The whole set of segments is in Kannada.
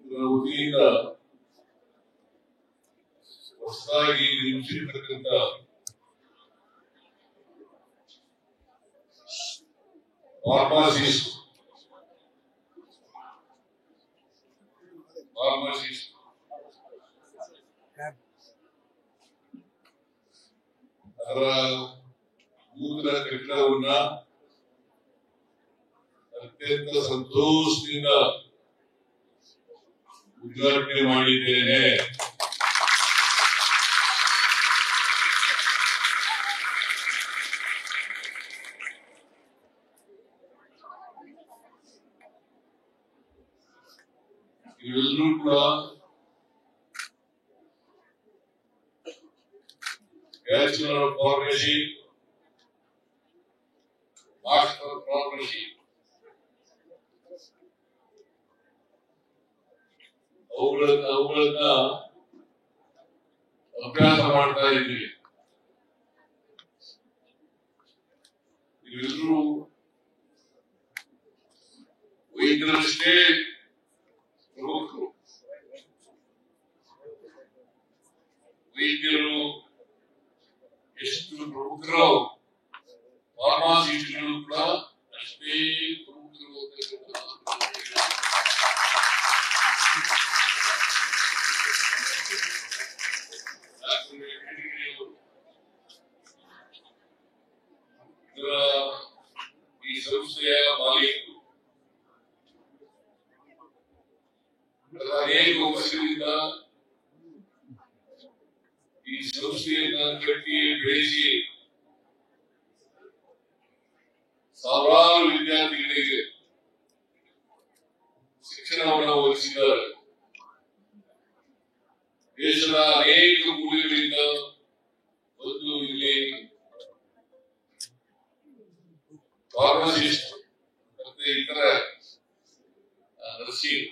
ವತಿಯಿಂದ ಹೊಸದಾಗಿ ನಿರ್ಮಿಸಿರ್ತಕ್ಕಂಥ ಫಾರ್ಮಸಿಸ್ಟ್ ಅದರ ನೂತನ ಕಟ್ಟಡವನ್ನ ಅತ್ಯಂತ ಸಂತೋಷದಿಂದ ಉದ್ಘಾಟನೆ ಮಾಡಿದ್ದೇನೆ. ಇವೆಲ್ಲರೂ ಕೂಡ bachelor of pharmacy, master of pharmacy ಅವುಗಳನ್ನ ಅಭ್ಯಾಸ ಮಾಡ್ತಾ ಇದ್ದೀವಿ. ಇವೆಲ್ಲರೂ ವೈದ್ಯರಷ್ಟೇ ಪ್ರಮುಖರು. ವೈದ್ಯರು ಎಷ್ಟು ಪ್ರಮುಖರು, ಫಾರ್ಮಾಸಿಸ್ಟ್ಗಳು ಕೂಡ ಅಷ್ಟೇ ಪ್ರಮುಖರು. ಈ ಸಂಸ್ಥೆಯ ಮಾಲೀಕರು ಅನೇಕ ವರ್ಷಗಳಿಂದ ಈ ಸಂಸ್ಥೆಯನ್ನ ಕಟ್ಟಿ ಬೆಳೆಸಿ ಸಾವಿರಾರು ವಿದ್ಯಾರ್ಥಿಗಳಿಗೆ ಶಿಕ್ಷಣವನ್ನು ಒದಗಿಸಿದ್ದಾರೆ. ದೇಶದ ಅನೇಕ ಮೂಲೆಗಳಿಂದ ಬಂದು ಇಲ್ಲಿ ಫಾರ್ಮಸಿಸ್ಟ್ ಮತ್ತೆ ಇತರ ನರ್ಸಿಂಗ್,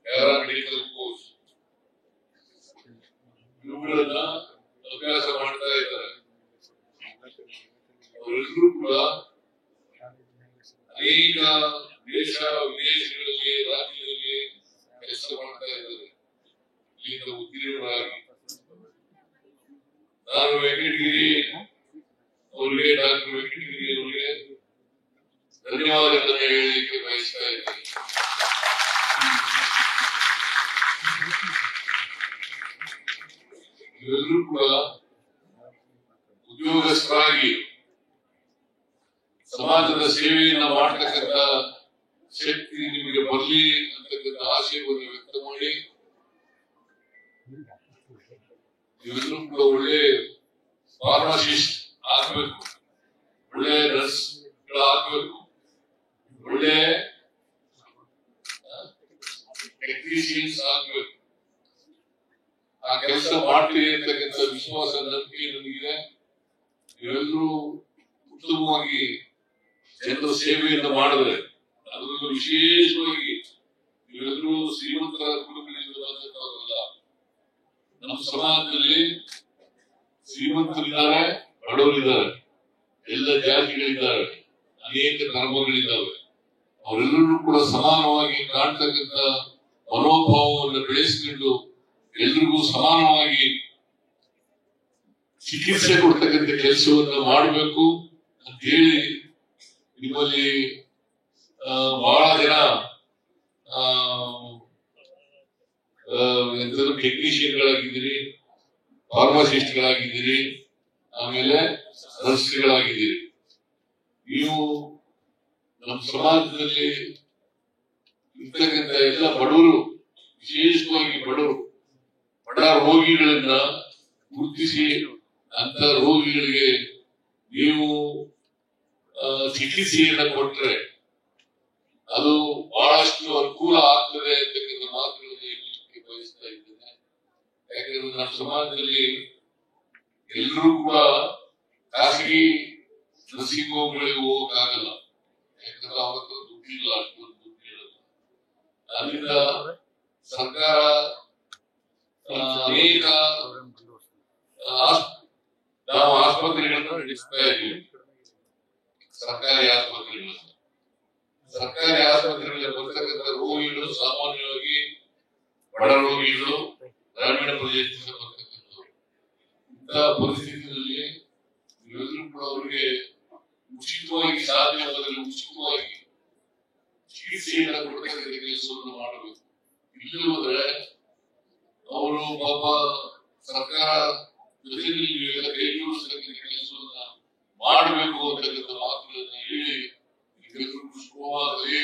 ಪ್ಯಾರಾಮೆಡಿಕಲ್ ಕೋರ್ಸ್ ಇವುಗಳನ್ನ ಅಭ್ಯಾಸ ಮಾಡ್ತಾ ಇದ್ದಾರೆ. ಅವರೆಲ್ಲರೂ ಕೂಡ ಅನೇಕ ದೇಶ ವಿದೇಶಗಳಲ್ಲಿ, ರಾಜ್ಯದಲ್ಲಿ ಕೆಲಸ ಮಾಡ್ತಾ ಇದ್ದಾರೆ. ಇಲ್ಲಿಂದ ಉತ್ತೀರ್ಣರಾಗಿ ನಾನು ವೆಂಕಟಗಿರಿ ಅವರಿಗೆ, ಡಾಕ್ಟರ್ ವೆಂಕಟಗಿರಿ ಅವರಿಗೆ ಧನ್ಯವಾದಗಳನ್ನು ಹೇಳಲಿಕ್ಕೆ ಬಯಸ್ತಾ ಇದ್ದೇನೆ. ಇವೆಲ್ಲರೂ ಕೂಡ ಉದ್ಯೋಗಸ್ಥರಾಗಿ ಸಮಾಜದ ಸೇವೆಯನ್ನ ಮಾಡತಕ್ಕಂಥ ಶಕ್ತಿ ನಿಮಗೆ ಬರಲಿ ಅಂತಕ್ಕಂಥ ಆಶಯವನ್ನು ವ್ಯಕ್ತ ಮಾಡಿ ಇವೆಲ್ಲರೂ ಕೂಡ ಒಳ್ಳೆ ಫಾರ್ಮಸಿಸ್ಟ್ ಆಗ್ಬೇಕು, ಒಳ್ಳೆ ನರ್ಸ್ ಗಳಾಗಬೇಕು, ಒಳ್ಳೆ ಟೆಕ್ನಿಷಿಯನ್ಸ್ ಆಗ್ಬೇಕು. ಆ ಕೆಲಸ ಮಾಡ್ತೀರಿ ಅಂತಕ್ಕಂಥ ವಿಶ್ವಾಸ, ನಂಬಿಕೆ ನನಗಿದೆ. ಇವೆಲ್ಲರೂ ಉತ್ತಮವಾಗಿ ಜನರ ಸೇವೆಯನ್ನು ಮಾಡಿದ್ರೆ, ಅದರಲ್ಲೂ ವಿಶೇಷವಾಗಿ ಇವೆಲ್ಲರೂ ಶ್ರೀಮಂತರ ಕುಟುಂಬದಿಂದ ಬಂದಂತವರಲ್ಲ. ನಮ್ಮ ಸಮಾಜದಲ್ಲಿ ಶ್ರೀಮಂತರಿದ್ದಾರೆ, ಬಡವರಿದ್ದಾರೆ, ಎಲ್ಲ ಜಾತಿಗಳಿದ್ದಾರೆ, ಅನೇಕ ಧರ್ಮಗಳಿದ್ದಾವೆ. ಅವರೆಲ್ಲರೂ ಕೂಡ ಸಮಾನವಾಗಿ ಕಾಣ್ತಕ್ಕಂಥ ಮನೋಭಾವವನ್ನು ಬೆಳೆಸಿಕೊಂಡು ಎಲ್ರಿಗೂ ಸಮಾನವಾಗಿ ಚಿಕಿತ್ಸೆ ಕೊಡ್ತಕ್ಕಂಥ ಕೆಲಸವನ್ನು ಮಾಡಬೇಕು ಅಂತ ಹೇಳಿ ನಿಮ್ಮಲ್ಲಿ ಬಹಳ ಜನ ಟೆಕ್ನಿಷಿಯನ್ಗಳಾಗಿದ್ದೀರಿ, ಫಾರ್ಮಸಿಸ್ಟ್ಗಳಾಗಿದ್ದೀರಿ, ಆಮೇಲೆ ನರ್ಸ್ಗಳಾಗಿದ್ದೀರಿ. ನೀವು ನಮ್ಮ ಸಮಾಜದಲ್ಲಿ ಇರ್ತಕ್ಕಂಥ ಎಲ್ಲ ಬಡವರು, ವಿಶೇಷವಾಗಿ ಬಡ ರೋಗಿಗಳನ್ನ ಗುರುತಿಸಿ ಅಂತ ರೋಗಿಗಳಿಗೆ ನೀವು ಚಿಕಿತ್ಸೆಯನ್ನ ಕೊಟ್ರೆ ಅದು ಬಹಳಷ್ಟು ಅನುಕೂಲ ಆಗ್ತದೆ ಅಂತಕ್ಕಂಥ ಮಾತುಗಳನ್ನು ಹೇಳಲಿಕ್ಕೆ ಬಯಸ್ತಾ ಇದ್ದೇನೆ. ಯಾಕಂದ್ರೆ ನಮ್ಮ ಸಮಾಜದಲ್ಲಿ ಎಲ್ಲರೂ ಕೂಡ ಖಾಸಗಿ ನರ್ಸಿಂಗ್ ಹೋಮ್ಗಳಿಗೆ ಹೋಗಕ್ಕಾಗಲ್ಲ. ಯಾಕಂದ್ರೆ ಅವ್ರ ಹತ್ರ ದುಡ್ಡಿಲ್ಲ, ಅಷ್ಟೊಂದು ದುಡ್ಡಿರಲ್ಲ. ಅದರಿಂದ ಸರ್ಕಾರ ಅನೇಕ ನಾವು ಆಸ್ಪತ್ರೆಗಳನ್ನು ನಡೆಸ್ತಾ ಇದ್ದೀವಿ. ಸರ್ಕಾರಿ ಆಸ್ಪತ್ರೆಗಳಲ್ಲಿ ಬರ್ತಕ್ಕಂಥ ರೋಗಿಗಳು ಸಾಮಾನ್ಯವಾಗಿ ಬಡ ರೋಗಿಗಳು, ಗ್ರಾಮೀಣ ಪ್ರದೇಶದಿಂದ ಬರ್ತಕ್ಕಂಥವ್ರು. ಇಂತಹ ಪರಿಸ್ಥಿತಿಯಲ್ಲಿ ನೀವೆಲ್ಲರೂ ಕೂಡ ಅವರಿಗೆ ಉಚಿತವಾಗಿ, ಸಾಧ್ಯವಾದಲ್ಲಿ ಉಚಿತವಾಗಿ ಚಿಕಿತ್ಸೆಯನ್ನು ಕೊಡ್ತಕ್ಕಂಥ ಕೆಲಸವನ್ನು ಮಾಡಬೇಕು. ಇಲ್ಲದ್ರೆ ಅವರು ಪಾಪ ಸರ್ಕಾರ ಜೊತೆಯಲ್ಲಿ ನೀವೆಲ್ಲ ಕೈ ಜೋಡಿಸ್ತಕ್ಕಂಥ ಕೆಲಸವನ್ನ ಮಾಡಬೇಕು ಅಂತಕ್ಕಂಥ ಮಾತುಗಳನ್ನ ಹೇಳಿ ಕೆಲವರು ಶುಭವಾಗಲಿ.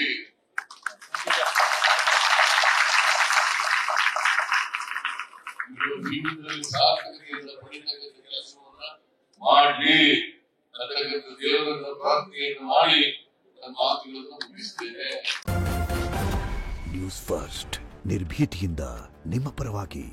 ಜೀವನದಲ್ಲಿ ಸಾರ್ಥಕತೆಯಿಂದ ಪಡೆಯತಕ್ಕಂಥ ಕೆಲಸವನ್ನ ಮಾಡಿ ಅಂತಕ್ಕಂಥ ದೇವರನ್ನ ಪ್ರಾರ್ಥನೆಯನ್ನು ಮಾಡಿ ನನ್ನ ಮಾತುಗಳನ್ನು ಮುಗಿಸ್ತೇನೆ. ನ್ಯೂಸ್ ಫಸ್ಟ್ ನಿರ್ಭೀತಿಯಿಂದ ನಿಮ್ಮ ಪರವಾಗಿ.